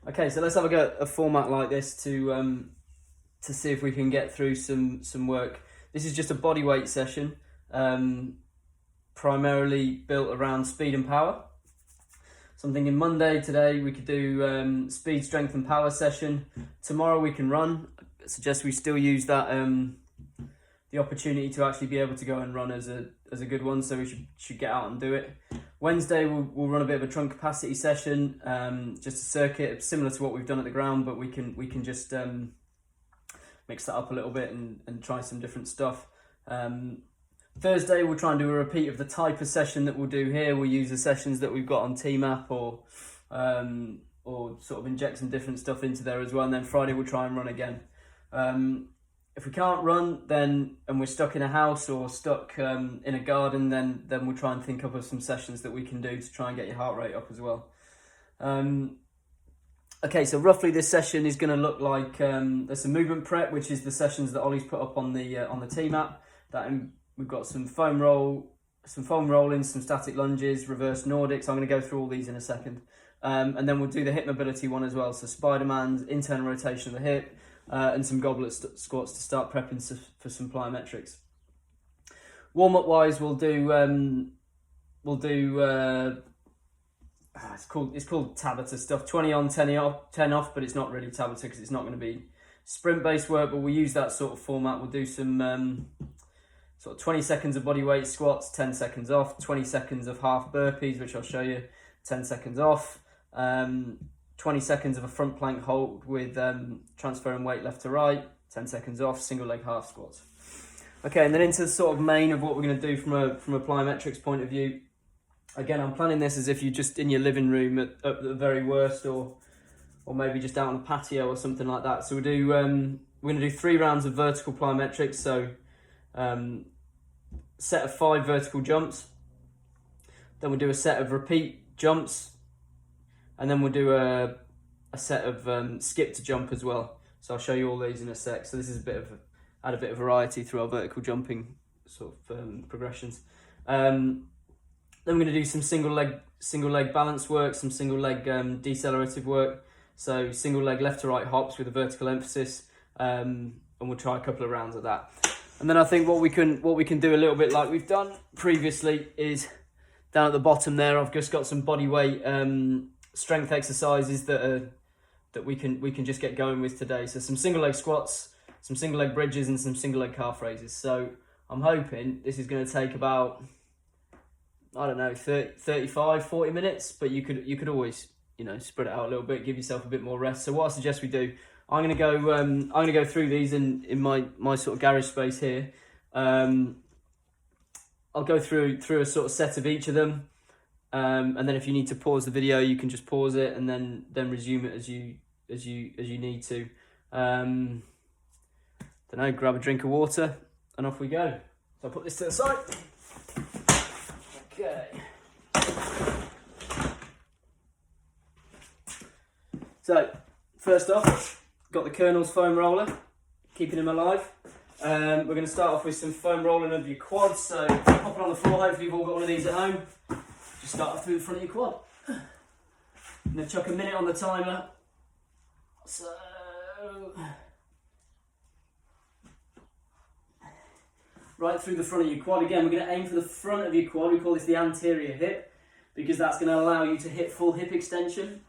Okay, so let's have a format like this to see if we can get through some work. This is just a body weight session, primarily built around speed and power. So I'm thinking Monday today we could do speed, strength and power session. Tomorrow we can run. I suggest we still use that the opportunity to actually be able to go and run as a good one, so we should get out and do it. Wednesday we'll run a bit of a trunk capacity session, just a circuit similar to what we've done at the ground, but we can just mix that up a little bit and try some different stuff. Thursday we'll try and do a repeat of the type of session that we'll do here. We'll use the sessions that we've got on TMAP or sort of inject some different stuff into there as well, and then Friday we'll try and run again. If we can't run and we're stuck in a house or stuck in a garden, then we'll try and think up of some sessions that we can do to try and get your heart rate up as well. Okay, so roughly this session is going to look like there's some movement prep, which is the sessions that Ollie's put up on the T-map. We've got some foam rolling, some static lunges, reverse Nordics. I'm going to go through all these in a second, and then we'll do the hip mobility one as well. So Spider-Man's internal rotation of the hip. And some goblet squats to start prepping for some plyometrics. Warm-up wise, we'll do it's called Tabata stuff. 20 on, 10 off, but it's not really Tabata because it's not going to be sprint-based work. But we'll use that sort of format. We'll do some sort of 20 seconds of body weight squats, 10 seconds off, 20 seconds of half burpees, which I'll show you, 10 seconds off. 20 seconds of a front plank hold with transferring weight left to right, 10 seconds off, single leg half squats. Okay, and then into the sort of main of what we're going to do from a plyometrics point of view. Again, I'm planning this as if you're just in your living room at the very worst, or maybe just out on the patio or something like that. So we're going to do 3 rounds of vertical plyometrics. So set of 5 vertical jumps. Then we'll do a set of repeat jumps. And then we'll do a set of skip to jump as well. So I'll show you all these in a sec. So this is add a bit of variety through our vertical jumping sort of progressions. Then we're going to do some single leg balance work, some single leg decelerative work. So single leg left to right hops with a vertical emphasis, and we'll try a couple of rounds of that. And then I think what we can do a little bit like we've done previously is down at the bottom there. I've just got some body weight strength exercises that we can just get going with today. So some single leg squats, some single leg bridges, and some single leg calf raises. So I'm hoping this is going to take about, I don't know, 35, 40 minutes, but you could always, spread it out a little bit, give yourself a bit more rest. So what I suggest we do, I'm going to go through these in my sort of garage space here. I'll go through a sort of set of each of them. And then if you need to pause the video, you can just pause it and then resume it as you need to. Don't know, grab a drink of water and off we go. So I'll put this to the side. Okay. So first off, got the Colonel's foam roller, keeping him alive. We're going to start off with some foam rolling of your quads. So pop it on the floor. Hopefully you've all got one of these at home. Start off through the front of your quad. I'm going to chuck a minute on the timer. So, right through the front of your quad. Again, we're going to aim for the front of your quad. We call this the anterior hip, because that's going to allow you to hit full hip extension.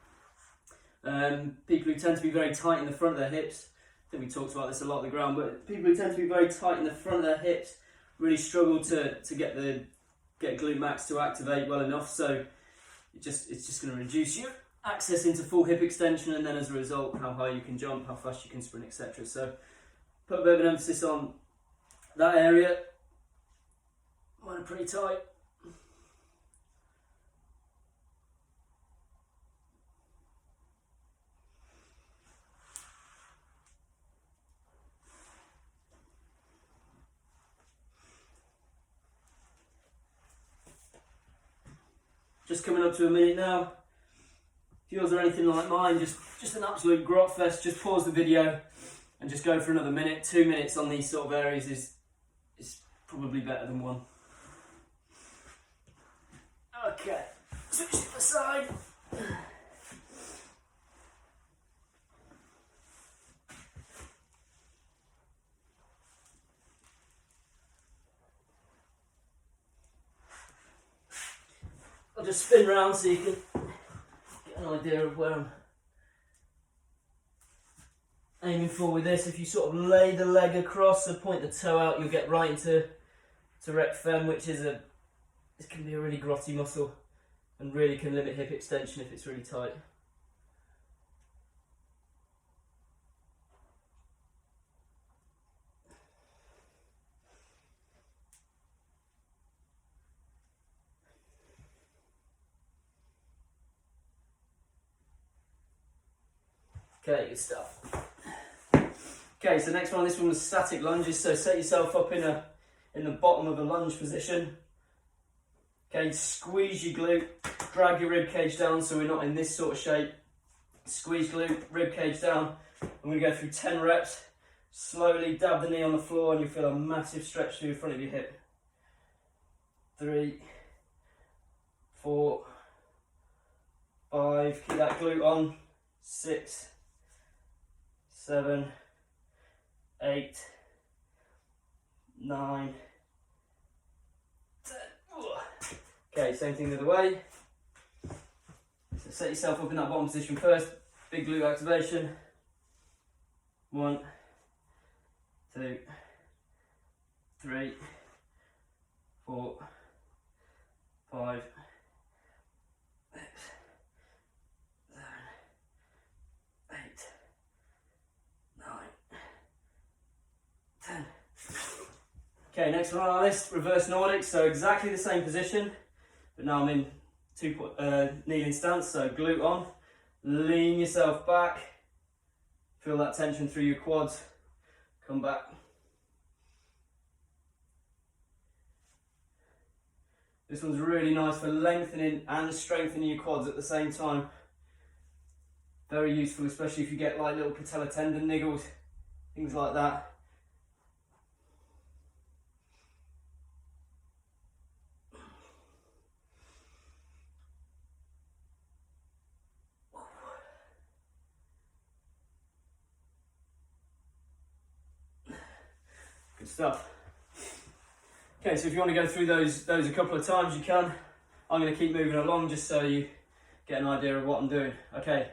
People who tend to be very tight in the front of their hips, I think we talked about this a lot on the ground, but people who tend to be very tight in the front of their hips really struggle to get glute max to activate well enough, so it's just going to reduce your access into full hip extension, and then as a result how high you can jump, how fast you can sprint, etc. So put a bit of an emphasis on that area. Mine are pretty tight. Just coming up to a minute now. If yours are anything like mine, just an absolute grot fest, just pause the video and just go for another minute. 2 minutes on these sort of areas is probably better than 1. Okay, switch to the side. just spin round so you can get an idea of where I'm aiming for with this. If you sort of lay the leg across and point the toe out, you'll get right into rec fem, which is this can be a really grotty muscle and really can limit hip extension if it's really tight. Okay, good stuff. Okay, so next one, this one was static lunges. So set yourself up in the bottom of a lunge position. Okay, squeeze your glute, drag your rib cage down so we're not in this sort of shape. Squeeze glute, rib cage down. I'm going to go through 10 reps. Slowly dab the knee on the floor and you'll feel a massive stretch through the front of your hip. 3, 4, 5, keep that glute on. 6, 7, 8, 9, 10. Okay, same thing the other way. So set yourself up in that bottom position first. Big glute activation. 1, 2, 3, 4, 5, 6, 7, 8, 9, 10. Okay, next one on our list, reverse Nordic. So exactly the same position, but now I'm in kneeling stance. So glute on, lean yourself back, feel that tension through your quads, come back. This one's really nice for lengthening and strengthening your quads at the same time. Very useful, especially if you get like little patella tendon niggles, things like that. Good stuff. Okay, so if you want to go through those a couple of times, you can. I'm going to keep moving along just so you get an idea of what I'm doing. Okay,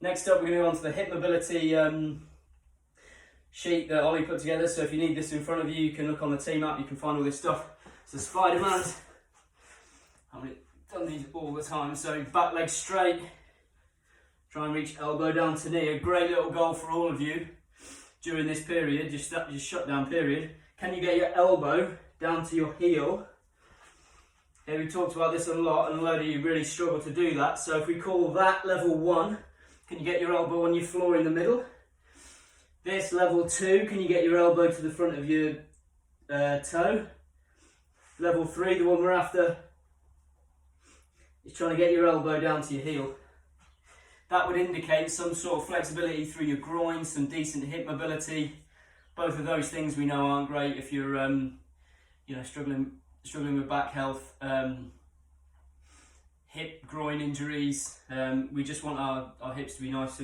next up we're going to go on to the hip mobility sheet that Ollie put together. So if you need this in front of you, you can look on the team app, you can find all this stuff. So Spider-Man, I've done these all the time. So back leg straight, try and reach elbow down to knee. A great little goal for all of you during this period, just shutdown period. Can you get your elbow down to your heel? Yeah, we talked about this a lot and a load of you really struggle to do that. So if we call that level 1, can you get your elbow on your floor in the middle? This level 2, can you get your elbow to the front of your toe? Level 3, the one we're after, is trying to get your elbow down to your heel. That would indicate some sort of flexibility through your groin, some decent hip mobility. Both of those things we know aren't great if you're struggling with back health, hip, groin injuries. We just want our hips to be nice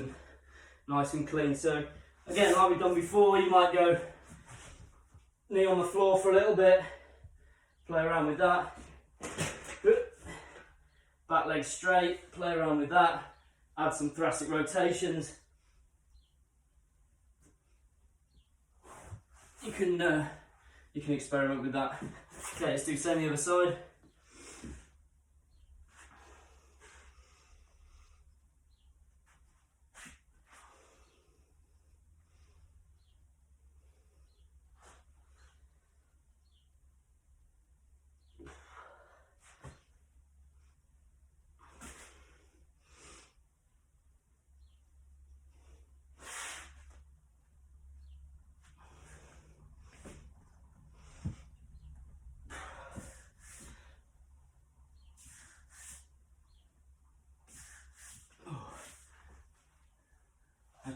and clean. So again, like we've done before, you might go knee on the floor for a little bit, play around with that. Back leg straight, play around with that. Add some thoracic rotations. You can experiment with that. Okay, let's do the same on the other side.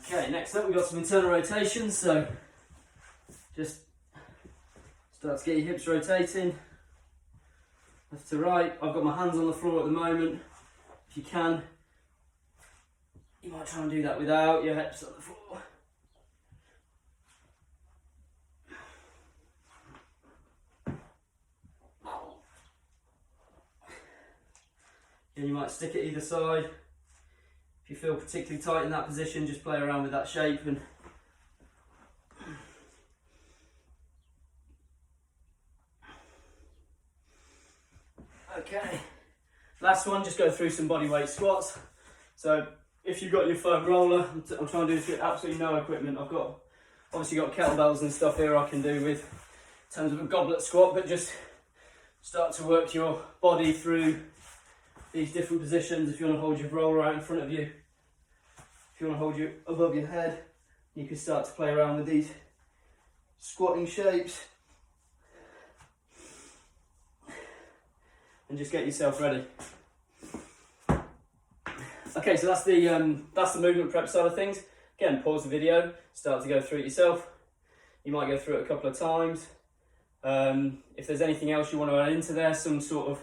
Okay, next up we've got some internal rotations, so just start to get your hips rotating, left to right. I've got my hands on the floor at the moment. If you can, you might try and do that without your hips on the floor. Again, you might stick it either side. If you feel particularly tight in that position, just play around with that shape. And okay, last one, just go through some body weight squats. So if you've got your foam roller, I'm trying to do this with absolutely no equipment. I've got obviously got kettlebells and stuff here I can do with in terms of a goblet squat, but just start to work your body through these different positions. If you want to hold your roller out in front of you, if you want to hold you above your head, you can start to play around with these squatting shapes and just get yourself ready. Okay, so that's the movement prep side of things. Again, pause the video, start to go through it yourself. You might go through it a couple of times. If there's anything else you want to add into there, some sort of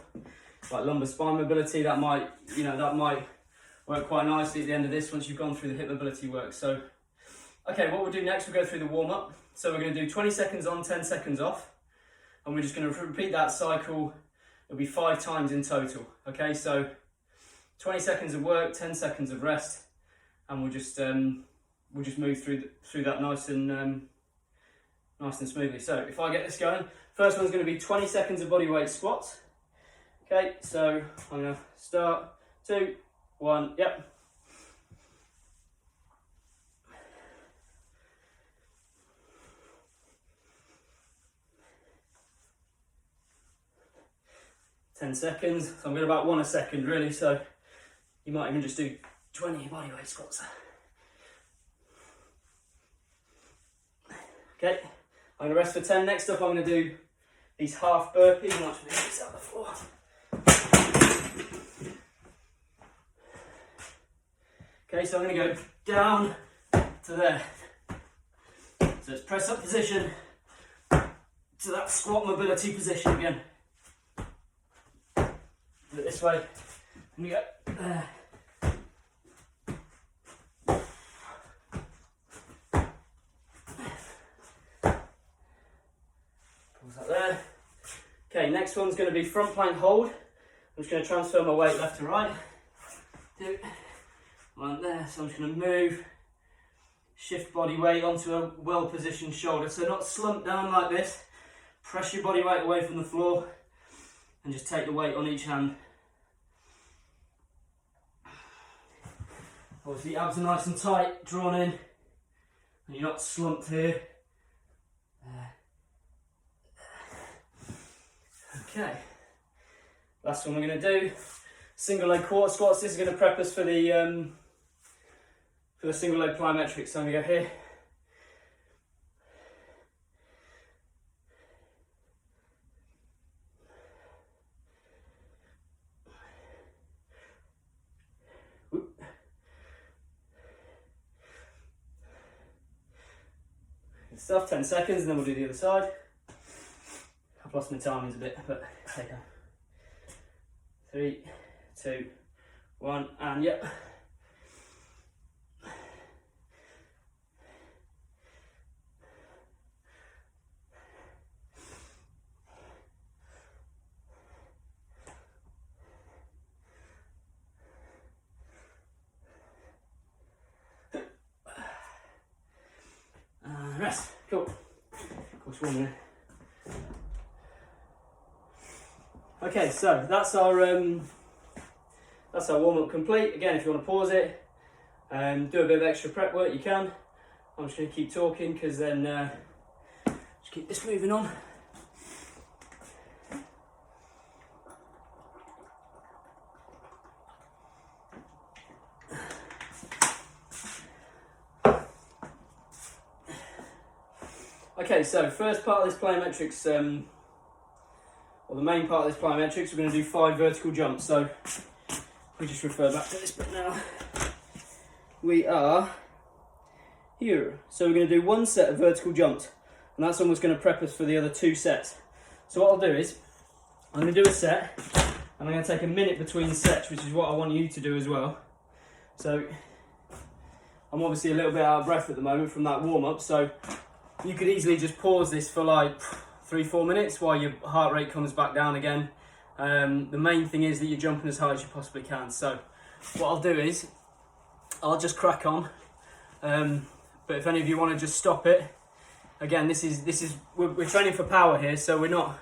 like lumbar spine mobility, that might work quite nicely at the end of this once you've gone through the hip mobility work. So, okay, what we'll do next, we'll go through the warm up. So we're going to do 20 seconds on, 10 seconds off, and we're just going to repeat that cycle. It'll be 5 times in total. Okay, so 20 seconds of work, 10 seconds of rest, and we'll just move through that nice and smoothly. So if I get this going, first one's going to be 20 seconds of body weight squats. Okay, so I'm going to start. 2, 1, yep. Ten seconds. So I'm going about 1 a second really. So you might even just do 20 body weight squats. Okay, I'm going to rest for 10. Next up, I'm going to do these half burpees. I'm actually going to this on the floor. Okay, so I'm going to go down to there. So it's press up position to that squat mobility position again. Do it this way. And you go there. There. Okay, next one's going to be front plank hold. I'm just going to transfer my weight left to right. 2, 1 there. So I'm just going to move, shift body weight onto a well positioned shoulder. So not slump down like this. Press your body weight away from the floor and just take the weight on each hand. Obviously, abs are nice and tight, drawn in, and you're not slumped here. Okay, last one we're going to do, single leg quarter squats. This is going to prep us for the single leg plyometrics. So I'm going to go here. Whoop. Good stuff, 10 seconds, and then we'll do the other side. I've lost my timings a bit, but there you go. 3, 2, 1, and yep. Rest. Cool. Of course, 1 minute. Okay, so that's our warm-up complete. Again, if you want to pause it and do a bit of extra prep work, you can. I'm just going to keep talking because then just keep this moving on. Okay, so first part of this plyometrics, or the main part of this plyometrics, we're going to do 5 vertical jumps. So we just refer back to this bit now. We are here. So we're going to do 1 set of vertical jumps, and that's almost going to prep us for the other 2 sets. So what I'll do is, I'm going to do a set, and I'm going to take a minute between sets, which is what I want you to do as well. So I'm obviously a little bit out of breath at the moment from that warm-up, so you could easily just pause this for like 3-4 minutes while your heart rate comes back down again, The main thing is that you're jumping as high as you possibly can. So what I'll do is I'll just crack on. But if any of you want to just stop it, again, we're training for power here, so we're not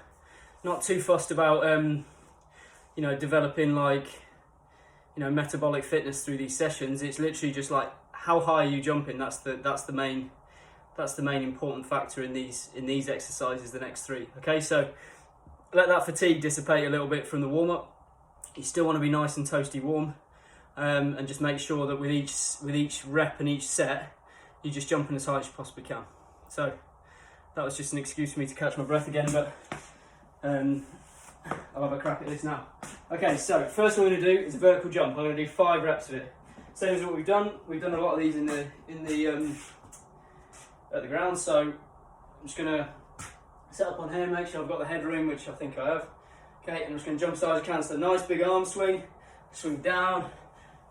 too fussed about you know, developing like, you know, metabolic fitness through these sessions. It's literally just like, how high are you jumping? That's the main important factor in these exercises, the next three. Okay, so let that fatigue dissipate a little bit from the warm-up. You still want to be nice and toasty warm, and just make sure that with each rep and each set, you're just jumping as high as you possibly can. So that was just an excuse for me to catch my breath again, but I'll have a crack at this now. Okay, so first thing I'm going to do is a vertical jump. I'm going to do 5 reps of it. Same as what we've done. We've done a lot of these at the ground, so I'm just going to set up on here, make sure I've got the headroom, which I think I have. Okay, and I'm just going to jump as high as I can. So a nice big arm swing, swing down,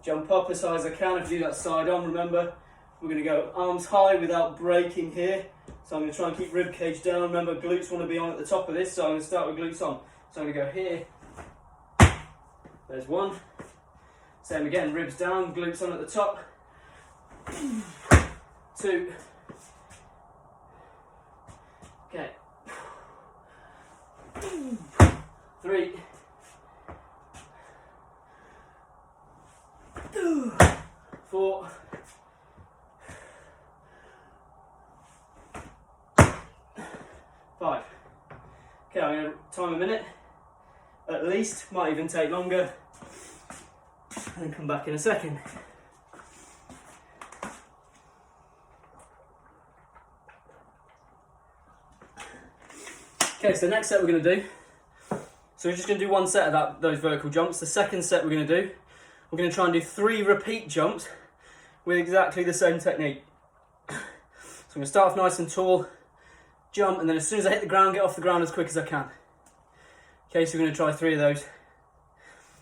jump up as high as I can. If you do that side on, remember, we're going to go arms high without breaking here. So I'm going to try and keep rib cage down. Remember, glutes want to be on at the top of this, so I'm going to start with glutes on. So I'm going to go here. There's 1. Same again, ribs down, glutes on at the top. 2. Okay. 3. 4. 5. Okay, I'm going to time a minute, at least, might even take longer, and then come back in a second. Okay, so next set we're going to do, so we're just going to do 1 set of those vertical jumps. The second set we're going to do, we're going to try and do 3 repeat jumps with exactly the same technique. So I'm going to start off nice and tall, jump, and then as soon as I hit the ground, get off the ground as quick as I can. Okay, so we're going to try 3 of those.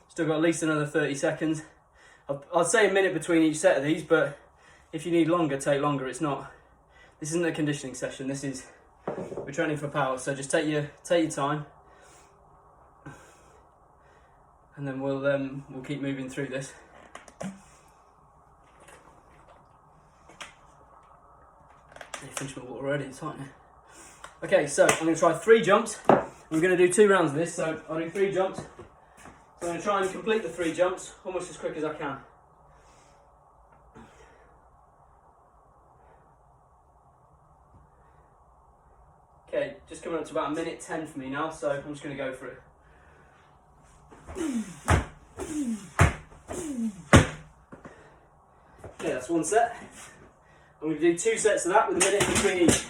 Still got at least another 30 seconds. I'd say a minute between each set of these, but if you need longer, take longer. This isn't a conditioning session. We're training for power, so just take your time, and then we'll keep moving through this. I finished my water already, it's hot now. Okay, so I'm going to try 3 jumps. We're going to do 2 rounds of this, so I'll do 3 jumps. So I'm going to try and complete the 3 jumps almost as quick as I can. Okay, just coming up to about 1:10 for me now, so I'm just going to go for it. Okay, that's 1 set. I'm going to do 2 sets of that with a minute between each.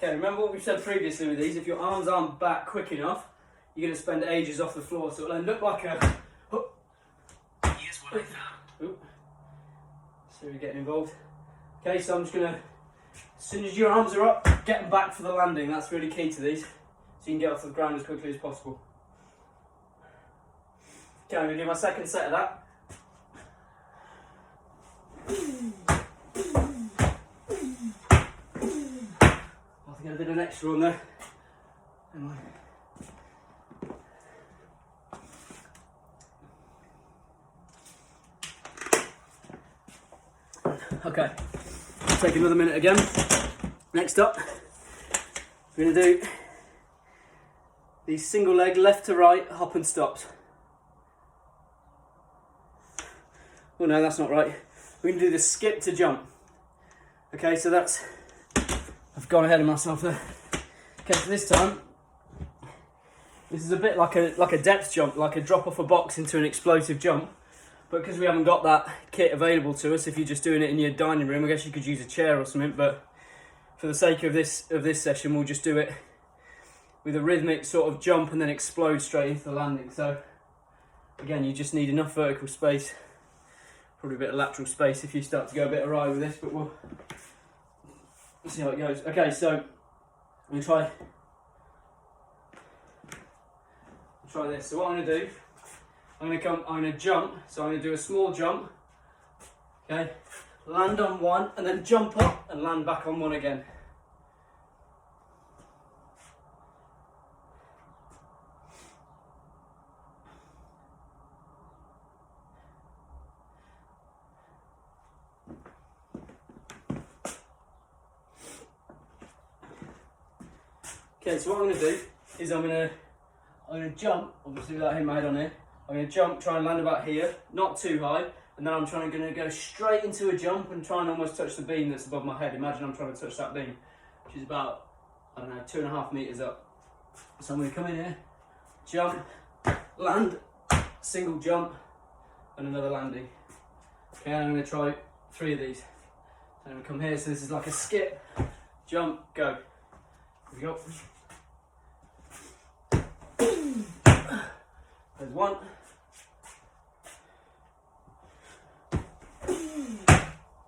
Okay, remember what we've said previously with these, if your arms aren't back quick enough, you're going to spend ages off the floor, so it'll end up like a... Here's what I found. So we're getting involved. Okay, so I'm just going to, as soon as your arms are up, get them back for the landing. That's really key to these, so you can get off the ground as quickly as possible. Okay, I'm going to do my second set of that. I think I did an extra on there. Okay, take another minute again. Next up, we're going to do these single leg left to right hop and stops. Oh no, that's not right. We're going to do the skip to jump. Okay, so that's, I've gone ahead of myself there. Okay, so this time, this is a bit like a depth jump, like a drop off a box into an explosive jump. But because we haven't got that kit available to us, if you're just doing it in your dining room, I guess you could use a chair or something. But for the sake of this session, we'll just do it with a rhythmic sort of jump and then explode straight into the landing. So again, you just need enough vertical space, probably a bit of lateral space if you start to go a bit awry with this, but we'll see how it goes. Okay, so I'm going to try this. So what I'm going to do, I'm going to jump, so I'm going to do a small jump, okay, land on one and then jump up and land back on one again. Okay, so what I'm going to do is I'm going to jump, obviously without hitting my head on here. I'm going to jump, try and land about here, not too high, and then I'm going to go straight into a jump and try and almost touch the beam that's above my head. Imagine I'm trying to touch that beam, which is about, I don't know, 2.5 meters up. So I'm going to come in here, jump, land, single jump, and another landing. Okay, and I'm going to try 3 of these. So I'm going to come here, so this is like a skip, jump, go. Here we go. There's 1.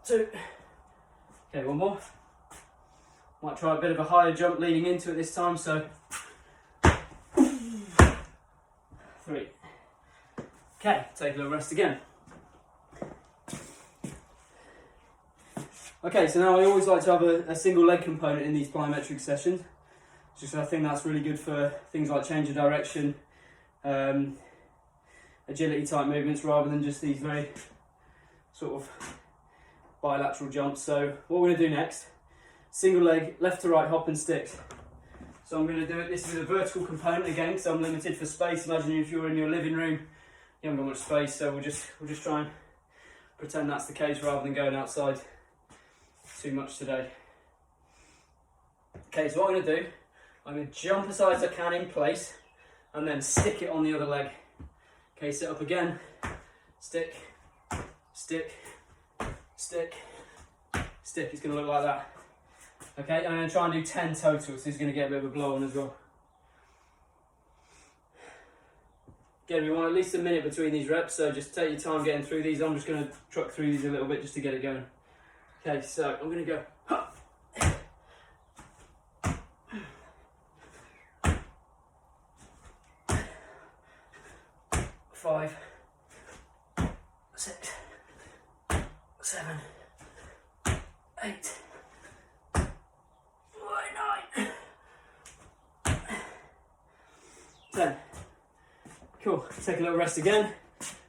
2. Okay, 1 more. Might try a bit of a higher jump leading into it this time, so 3. Okay, take a little rest again. Okay, so now I always like to have a single leg component in these plyometric sessions, just I think that's really good for things like change of direction, agility type movements, rather than just these very sort of bilateral jumps. So what we're going to do next, single leg, left to right hop and sticks. So I'm going to do it, this is a vertical component again, so I'm limited for space. Imagine if you're in your living room, you haven't got much space, so we'll just try and pretend that's the case rather than going outside too much today. Okay, so what I'm going to do, I'm going to jump as high as I can in place and then stick it on the other leg. Okay, sit up again, stick, stick, stick, stick. It's going to look like that. Okay, I'm going to try and do 10 total, so this is going to get a bit of a blow on as well. Again, we want at least a minute between these reps, so just take your time getting through these. I'm just going to truck through these a little bit just to get it going. Okay, so I'm going to go up. 5, 6, 7, 8, 9, 10. Cool, take a little rest again.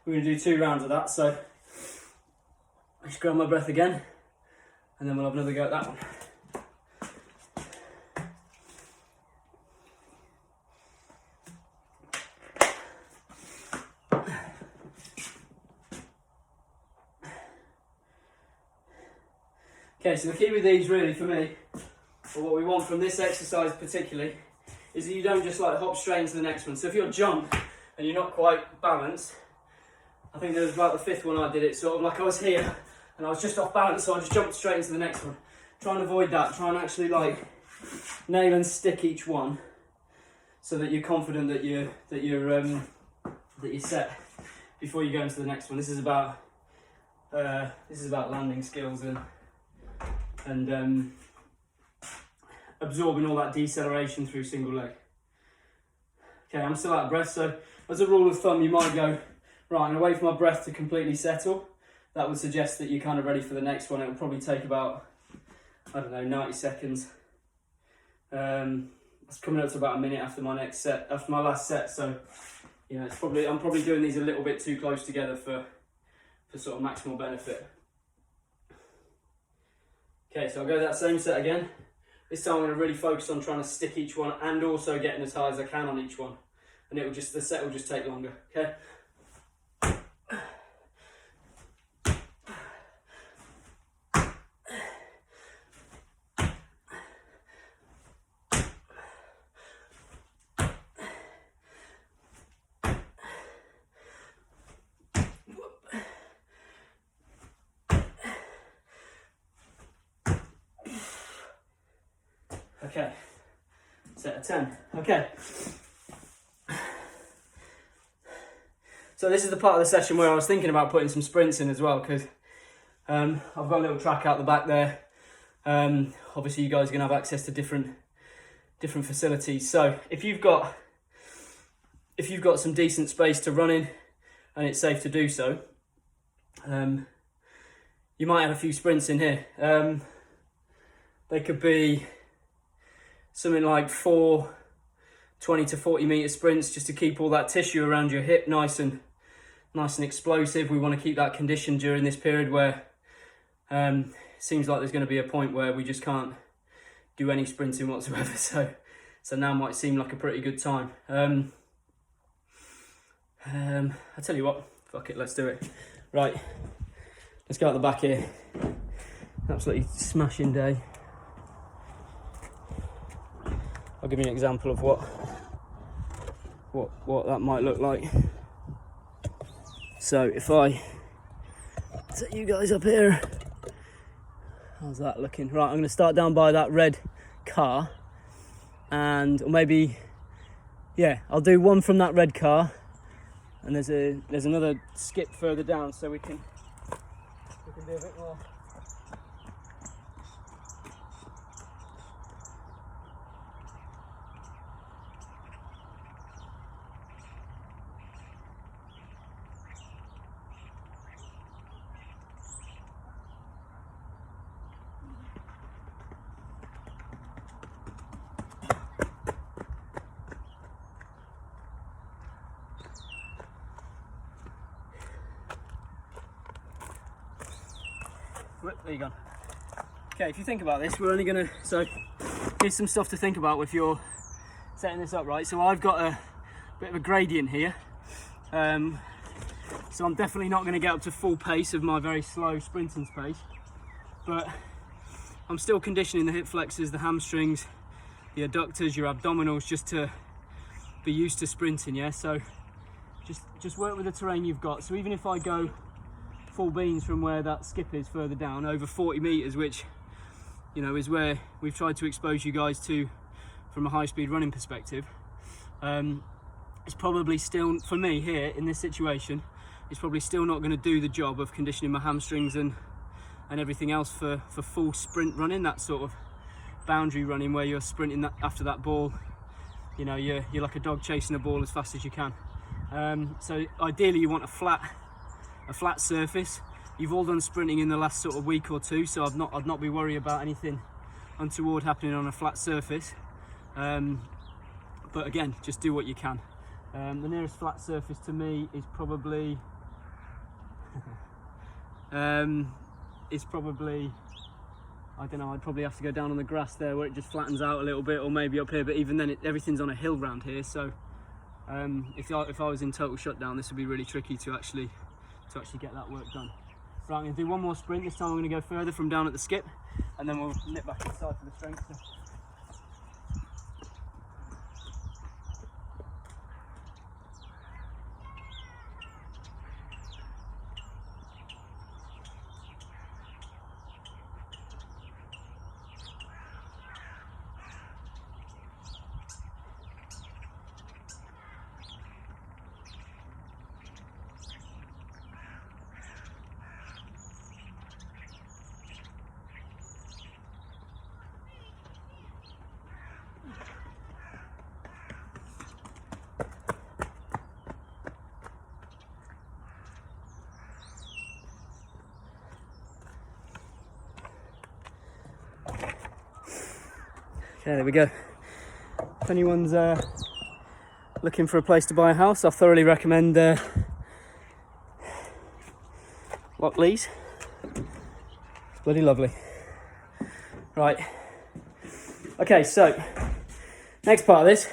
We're going to do 2 rounds of that, so I just grab my breath again and then we'll have another go at that one. Okay, so the key with these really for me, or what we want from this exercise particularly, is that you don't just like hop straight into the next one. So if you're jump and you're not quite balanced, I think there was about the 5th one I did it, sort of like I was here and I was just off balance, so I just jumped straight into the next one. Try and avoid that, try and actually like nail and stick each one so that you're confident that you're set before you go into the next one. This is about landing skills and absorbing all that deceleration through single leg. Okay, I'm still out of breath, so as a rule of thumb you might go, right, I'm going to wait for my breath to completely settle. That would suggest that you're kind of ready for the next one. It will probably take about, I don't know, 90 seconds. It's coming up to about a minute after my last set, so you know, I'm probably doing these a little bit too close together for sort of maximal benefit. Okay, so I'll go that same set again. This time I'm going to really focus on trying to stick each one and also getting as high as I can on each one. And the set will just take longer, okay? Okay, set of 10. Okay. So this is the part of the session where I was thinking about putting some sprints in as well, because I've got a little track out the back there. Obviously you guys are going to have access to different facilities. So if you've got some decent space to run in and it's safe to do so, you might have a few sprints in here. They could be something like 4 20 to 40 meter sprints, just to keep all that tissue around your hip nice and explosive. We want to keep that conditioned during this period where it seems like there's going to be a point where we just can't do any sprinting whatsoever. So now might seem like a pretty good time. I tell you what, fuck it, let's do it. Right, let's go out the back here. Absolutely smashing day. I'll give you an example of what that might look like. So if I set you guys up here, how's that looking? Right, I'm going to start down by that red car, or maybe, yeah, I'll do one from that red car, and there's another skip further down, so we can do a bit more. There you go. Okay, if you think about this, we're only gonna, so here's some stuff to think about if you're setting this up, right? So I've got a bit of a gradient here. So I'm definitely not gonna get up to full pace of my very slow sprinting pace, but I'm still conditioning the hip flexors, the hamstrings, the adductors, your abdominals, just to be used to sprinting, yeah? So just work with the terrain you've got. So even if I go full beans from where that skip is further down, over 40 meters, which, you know, is where we've tried to expose you guys to from a high-speed running perspective, it's probably still, for me here in this situation, it's probably still not going to do the job of conditioning my hamstrings and everything else for full sprint running, that sort of boundary running where you're sprinting after that ball. You know, you're like a dog chasing a ball as fast as you can. So ideally you want a flat surface. You've all done sprinting in the last sort of week or two, so I'd not be worried about anything untoward happening on a flat surface. But again, just do what you can. The nearest flat surface to me is probably I don't know, I'd probably have to go down on the grass there where it just flattens out a little bit, or maybe up here, but even then everything's on a hill round here, so if I was in total shutdown, this would be really tricky to actually get that work done. Right, I'm going to do one more sprint. This time I'm going to go further from down at the skip, and then we'll nip back inside for the strength. Okay, there we go. If anyone's looking for a place to buy a house, I thoroughly recommend Lockleys. Bloody lovely. Right. Okay, so next part of this,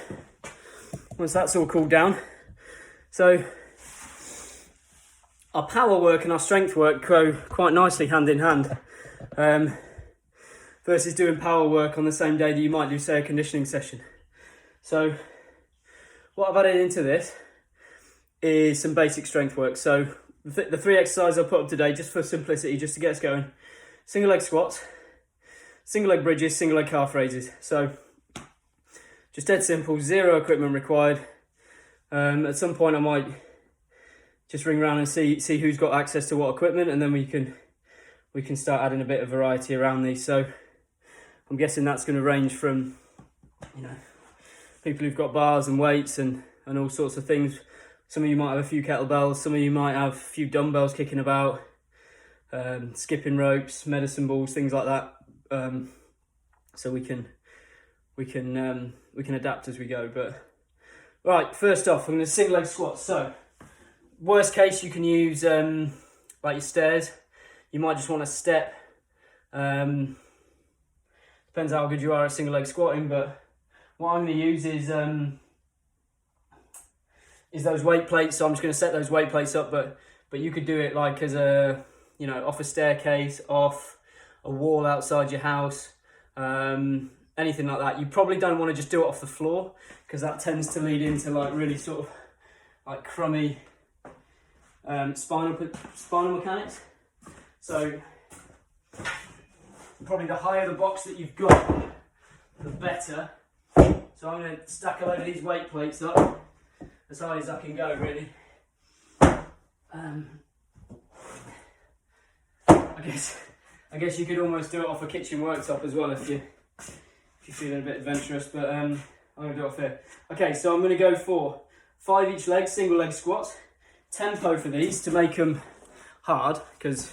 once that's all cooled down, so our power work and our strength work go quite nicely hand in hand. Versus doing power work on the same day that you might do, say, a conditioning session. So what I've added into this is some basic strength work. So the 3 exercises I'll put up today, just for simplicity, just to get us going: single leg squats, single leg bridges, single leg calf raises. So Just dead simple, zero equipment required. At some point I might just ring around and see who's got access to what equipment, and then we can start adding a bit of variety around these. So I'm guessing that's going to range from, you know, people who've got bars and weights and all sorts of things. Some of you might have a few kettlebells, some of you might have a few dumbbells kicking about, skipping ropes, medicine balls, things like that. So we can adapt as we go. But right, first off, I'm going to single leg squats. So worst case, you can use like your stairs. You might just want to step. Depends how good you are at single leg squatting, but what I'm going to use is those weight plates. So I'm just going to set those weight plates up, but you could do it like as a, you know, off a staircase, off a wall outside your house, anything like that. You probably don't want to just do it off the floor, because that tends to lead into like really sort of like crummy spinal mechanics. So probably the higher the box that you've got, the better. So I'm going to stack a load of these weight plates up as high as I can go, really. I guess you could almost do it off a kitchen worktop as well if you're feeling a bit adventurous, but I'm going to do it off here. Okay, so I'm going to go for 5 each leg, single leg squats. Tempo for these to make them hard, because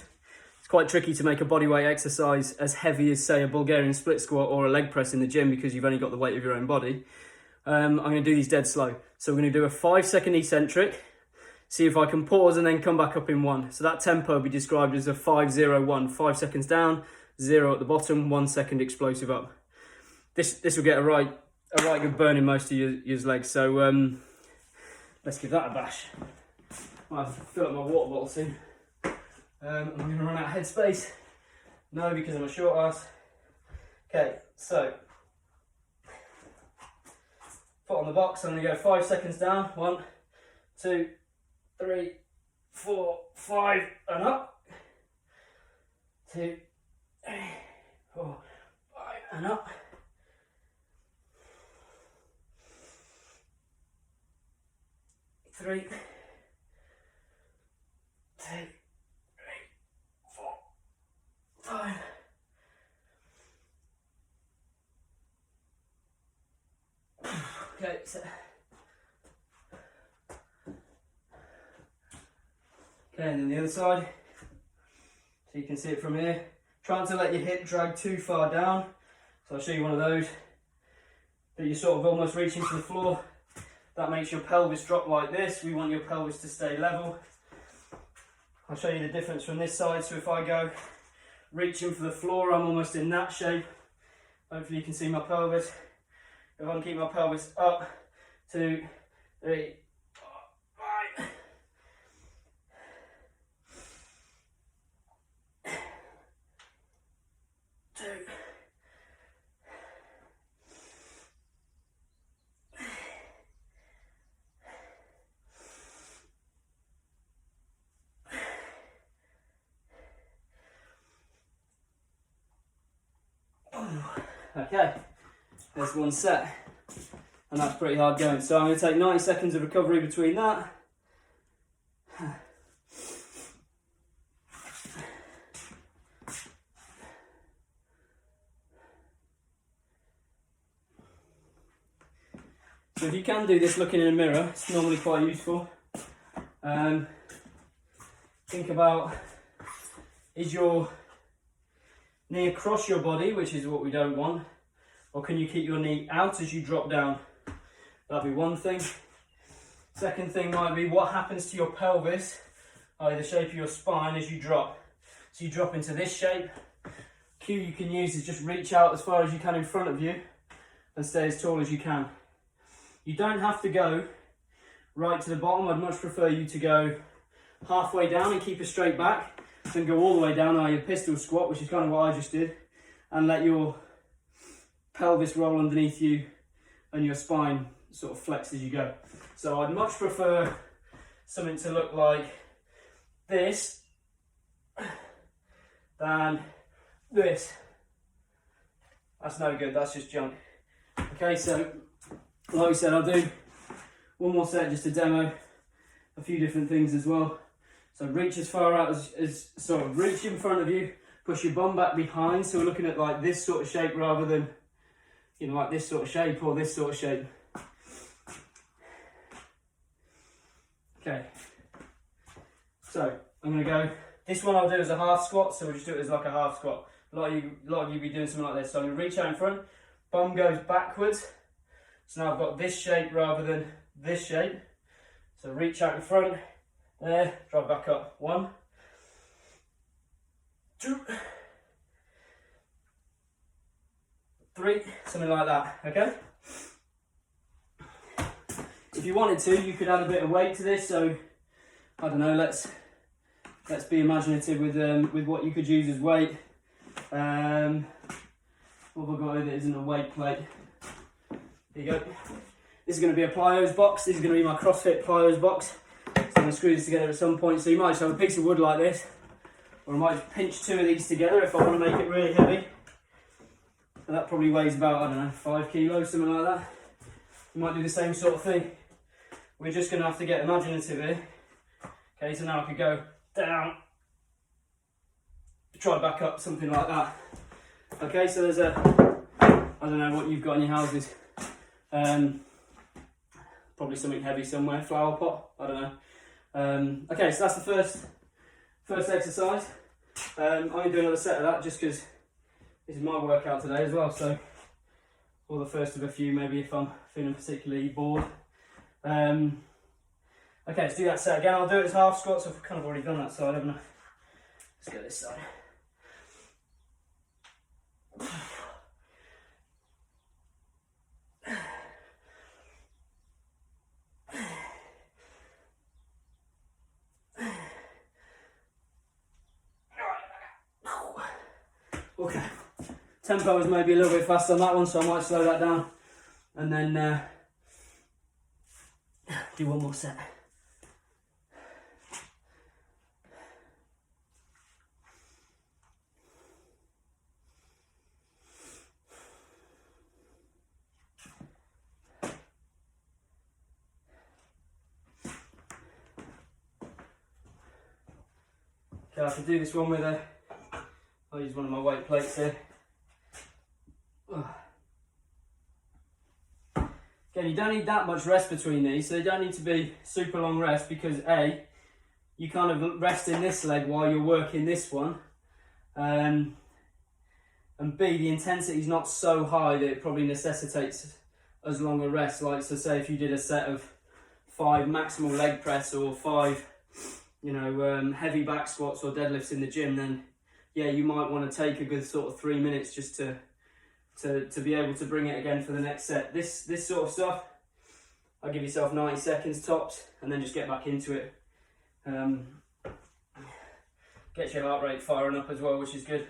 it's quite tricky to make a bodyweight exercise as heavy as, say, a Bulgarian split squat or a leg press in the gym, because you've only got the weight of your own body. I'm going to do these dead slow. So we're going to do a 5-second eccentric, see if I can pause and then come back up in 1. So that tempo will be described as a 5-0-1. 5 seconds down, 0 at the bottom, 1 second explosive up. This will get a right good burn in most of your legs. So let's give that a bash. I'll have to fill up my water bottle soon. I'm going to run out of headspace. No, because I'm a short ass. Okay, so foot on the box. I'm going to go 5 seconds down. 1, 2, 3, 4, 5, and up. 2, 3, 4, 5, and up. 3, 2, 3, 4, 5. Okay, so and then the other side, so you can see it from here. Trying to let your hip drag too far down. So I'll show you one of those that you're sort of almost reaching to the floor. That makes your pelvis drop like this. We want your pelvis to stay level. I'll show you the difference from this side. So if I go reaching for the floor, I'm almost in that shape. Hopefully you can see my pelvis. If I can keep my pelvis up, 2, 3, 4, 5. Okay, there's one set, and that's pretty hard going. So I'm going to take 90 seconds of recovery between that. So if you can do this looking in a mirror, it's normally quite useful. Think about, is your knee across your body, which is what we don't want, or can you keep your knee out as you drop down? That'd be one thing. Second thing might be what happens to your pelvis, i.e. the shape of your spine as you drop. So you drop into this shape. Cue you can use is just reach out as far as you can in front of you and stay as tall as you can. You don't have to go right to the bottom. I'd much prefer you to go halfway down and keep a straight back, then go all the way down, i.e. a pistol squat, which is kind of what I just did, and let your pelvis roll underneath you and your spine sort of flex as you go. So I'd much prefer something to look like this than this. That's no good, that's just junk. Okay, so like I said, I'll do one more set just to demo a few different things as well. So reach as far out as sort of reach in front of you, push your bum back behind. So we're looking at like this sort of shape rather than, you know, like this sort of shape or this sort of shape. Okay. So I'm gonna go, this one I'll do as a half squat, so we'll just do it as like a half squat. A lot of you be doing something like this. So I'm gonna reach out in front, bum goes backwards. So now I've got this shape rather than this shape. So reach out in front, there, drop back up. 1, 2, 3, something like that, okay? If you wanted to, you could add a bit of weight to this, so I don't know, let's be imaginative with what you could use as weight. What have I got here that isn't a weight plate? There you go. This is going to be a plyos box. This is going to be my CrossFit plyos box. So I'm going to screw this together at some point. So you might just have a piece of wood like this, or I might just pinch 2 of these together if I want to make it really heavy. And that probably weighs about, I don't know, 5 kilos, something like that. You might do the same sort of thing. We're just going to have to get imaginative here. Okay, so now I could go down, try back up, something like that. Okay, so there's a, I don't know what you've got in your houses. Probably something heavy somewhere, flower pot, I don't know. Okay, so that's the first exercise. I'm going to do another set of that just because this is my workout today as well, so, or the first of a few maybe if I'm feeling particularly bored. Okay, let's do that set again. I'll do it as half squats, so I've kind of already done that side, haven't I? Let's go this side. Okay, tempo is maybe a little bit faster on that one, so I might slow that down and then do one more set. Okay, I can do this one with a, I'll use one of my weight plates here. Again, you don't need that much rest between these, so they don't need to be super long rest because A, you kind of rest in this leg while you're working this one, and B, the intensity is not so high that it probably necessitates as long a rest. Like, so say if you did a set of 5 maximal leg press or 5, you know, heavy back squats or deadlifts in the gym, then yeah, you might want to take a good sort of 3 minutes just to be able to bring it again for the next set. This sort of stuff, I'll give yourself 90 seconds tops and then just get back into it. Get your heart rate firing up as well, which is good.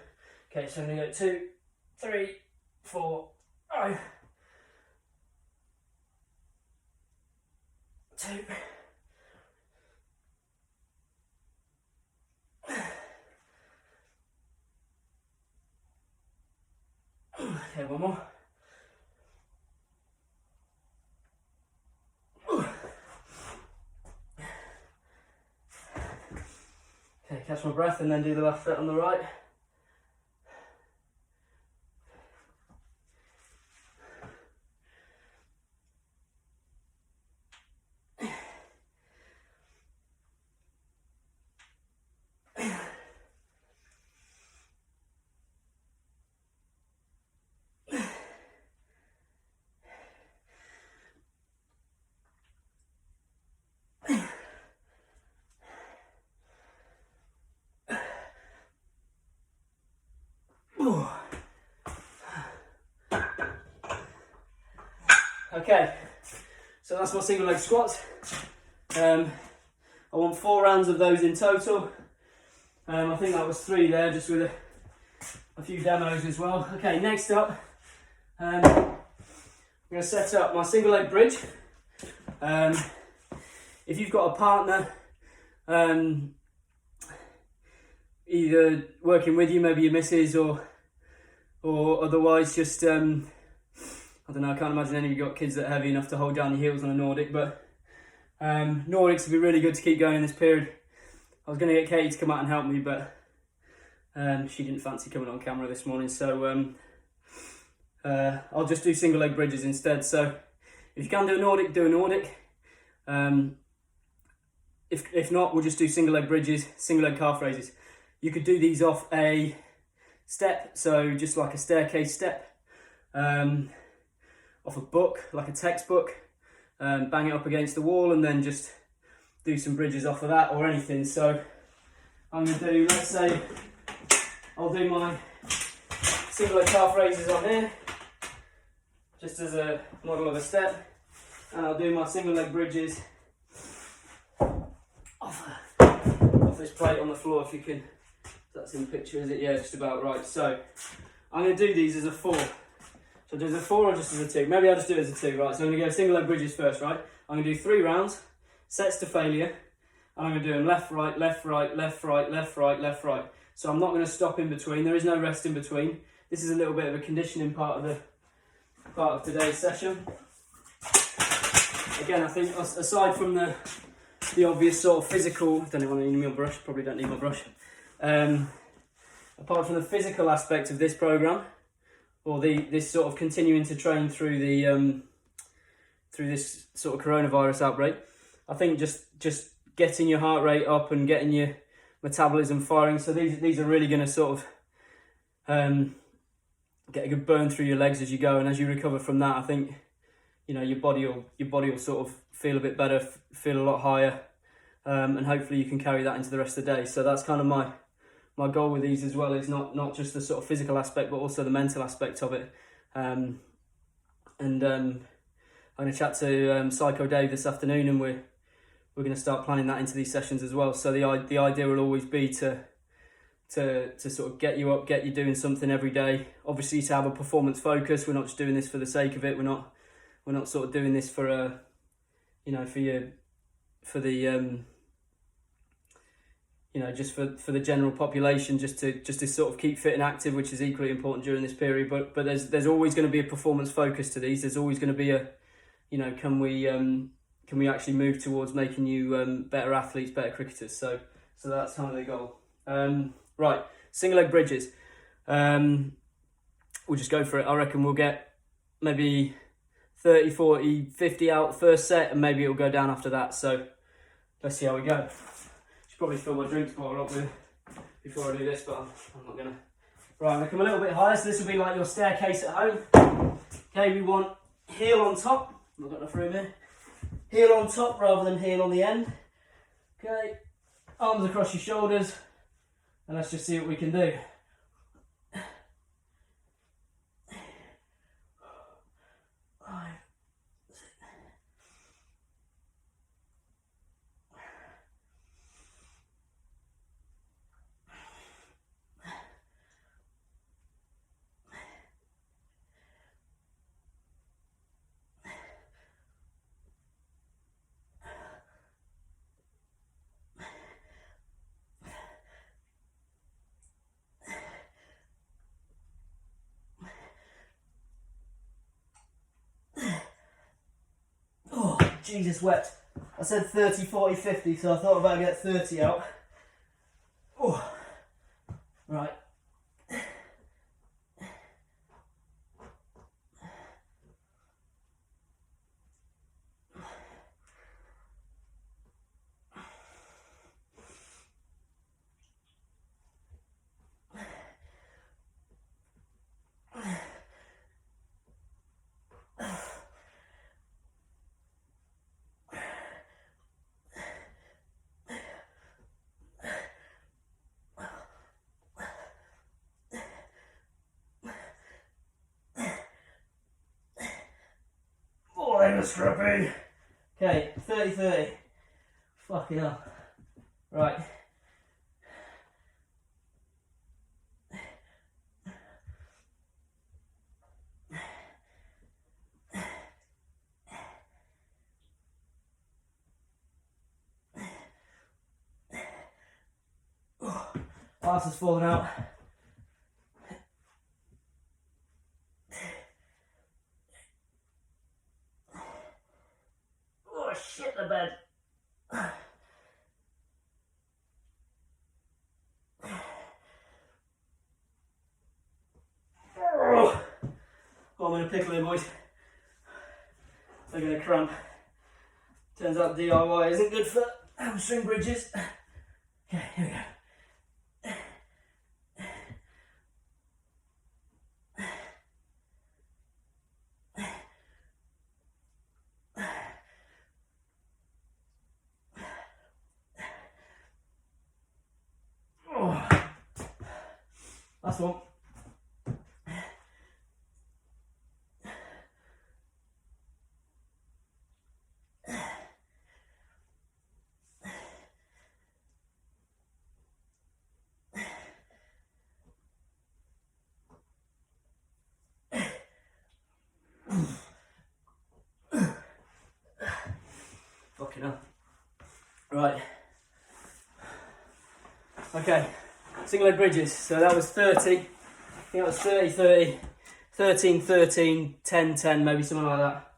Okay, so I'm going to go 2, 3, 4, 5, 2. Okay, one more. Okay, catch my breath and then do the last set on the right. Okay, so that's my single leg squats. I want 4 rounds of those in total. I think that was 3 there, just with a few demos as well. Okay, next up, I'm going to set up my single leg bridge. If you've got a partner, either working with you, maybe your missus, or otherwise just, I I don't know, I can't imagine any of you got kids that are heavy enough to hold down your heels on a Nordic, but Nordics would be really good to keep going in this period. I was going to get Katie to come out and help me, but she didn't fancy coming on camera this morning, so I'll just do single leg bridges instead. So if you can do a Nordic, do a Nordic. If not, we'll just do single leg bridges, single leg calf raises. You could do these off a step, so just like a staircase step, off a book, like a textbook, bang it up against the wall and then just do some bridges off of that or anything. So I'm going to do, let's say, I'll do my single leg calf raises on here, just as a model of a step, and I'll do my single leg bridges off this plate on the floor, if you can, that's in the picture, is it? Yeah, just about right. So I'm going to do these as a 4. So do as a 4 or just as a 2? Maybe I'll just do it as a 2, right? So I'm going to go single leg bridges first, right? I'm going to do 3 rounds, sets to failure, and I'm going to do them left, right, left, right, left, right, left, right, left, right. So I'm not going to stop in between. There is no rest in between. This is a little bit of a conditioning part of today's session. Again, I think aside from the obvious sort of physical, don't even want to need my brush, probably don't need my brush. Apart from the physical aspect of this program, or this sort of continuing to train through the through this sort of coronavirus outbreak, I think just getting your heart rate up and getting your metabolism firing. So these are really going to sort of get a good burn through your legs as you go, and as you recover from that, I think, you know, your body will sort of feel a bit better, feel a lot higher, and hopefully you can carry that into the rest of the day. So that's kind of my goal with these as well, is not just the sort of physical aspect, but also the mental aspect of it. I'm going to chat to Psycho Dave this afternoon, and we're going to start planning that into these sessions as well. So the idea will always be to sort of get you up, get you doing something every day. Obviously, to have a performance focus. We're not just doing this for the sake of it. We're not sort of doing this for just for the general population, just to sort of keep fit and active, which is equally important during this period. But there's always going to be a performance focus to these. There's always going to be a, you know, can we actually move towards making you better athletes, better cricketers? So that's kind of the goal. Right, single leg bridges. We'll just go for it. I reckon we'll get maybe 30, 40, 50 out first set, and maybe it'll go down after that. So let's see how we go. Should probably fill my drinks bottle up with before I do this, but I'm not gonna. Right, I'm gonna come a little bit higher, so this will be like your staircase at home. Okay, we want heel on top. I've got enough room here. Heel on top rather than heel on the end. Okay, arms across your shoulders, and let's just see what we can do. Jesus wept. I said 30, 40, 50, so I thought I'd better get 30 out. Oh, right. Scruffy. Okay, 30-30. Fucking hell. Right. Oh, arse has fallen out. I'm in a pickle here, boys. They're going to cramp. Turns out DIY isn't good for hamstring bridges. Okay, here we go. Last one. Fucking hell. Right. Okay. Single leg bridges. So that was 30. I think that was 30, 30, 13, 13, 10, 10, maybe something like that.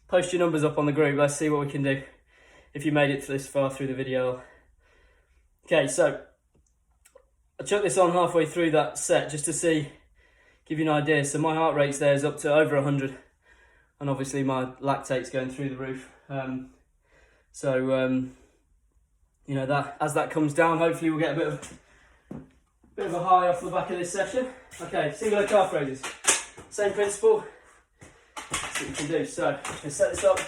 Post your numbers up on the group. Let's see what we can do if you made it this far through the video. Okay, so I chucked this on halfway through that set just to see, give you an idea. So my heart rate there is up to over 100, and obviously my lactate's going through the roof. You know, that as that comes down, hopefully we'll get a bit of a high off the back of this session. Okay, single leg calf raises. Same principle. That's what you can do. So, I'm going to set this up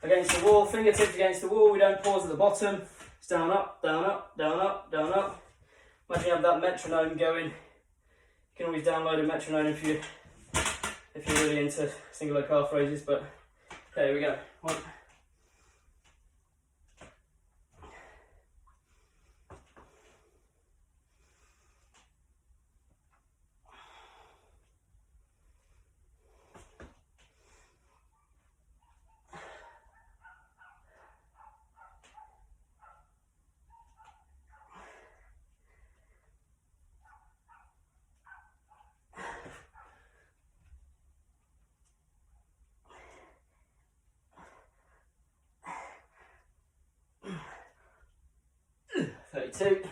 against the wall, fingertips against the wall. We don't pause at the bottom. It's down, up, down, up, down, up, down, up. Imagine you have that metronome going. You can always download a metronome if you're really into single leg calf raises. But okay, here we go. 1. 32.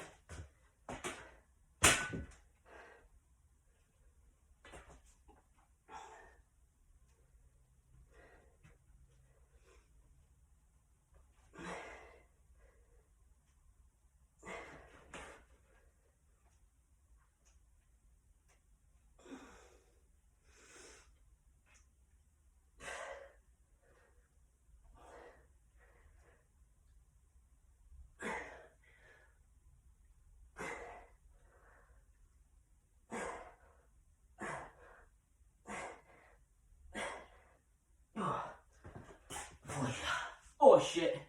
Oh shit,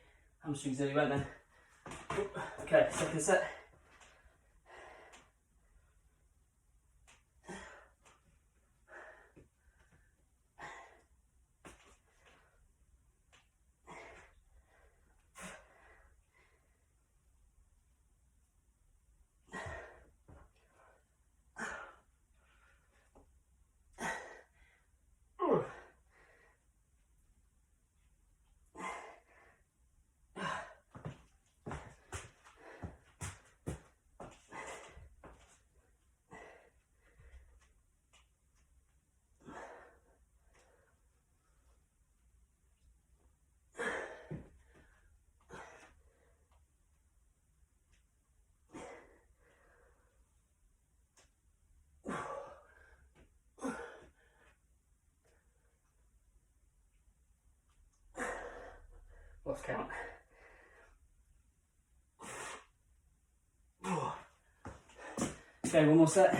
hamstrings nearly went then. Okay, second set. Lost count. Okay, one more set,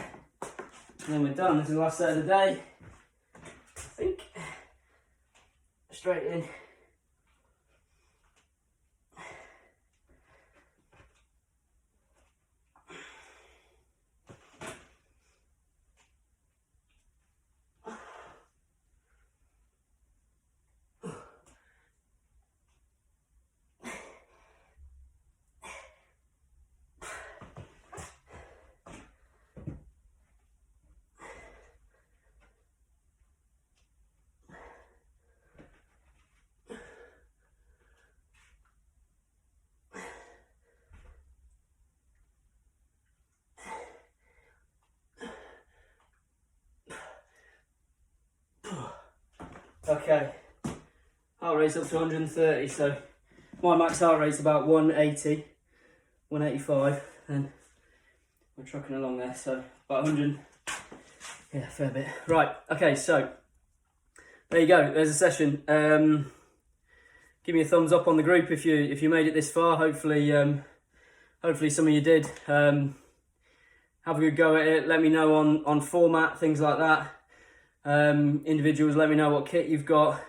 and then we're done. This is the last set of the day. I think. Straight in. Okay, heart rate's up to 130, so my max heart rate's about 180, 185, and we're trucking along there, so about 100, yeah, fair bit. Right, okay, so there you go, there's a session. Give me a thumbs up on the group if you made it this far. Hopefully some of you did. Have a good go at it. Let me know on format, things like that. Individuals, let me know what kit you've got.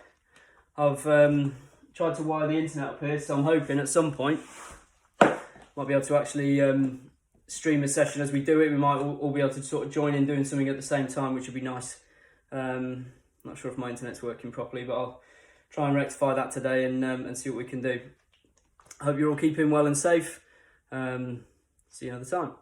I've tried to wire the internet up here, so I'm hoping at some point might be able to actually stream a session as we do it. We might all be able to sort of join in doing something at the same time, which would be nice. Not sure if my internet's working properly, but I'll try and rectify that today and see what we can do. I hope you're all keeping well and safe. See you another time.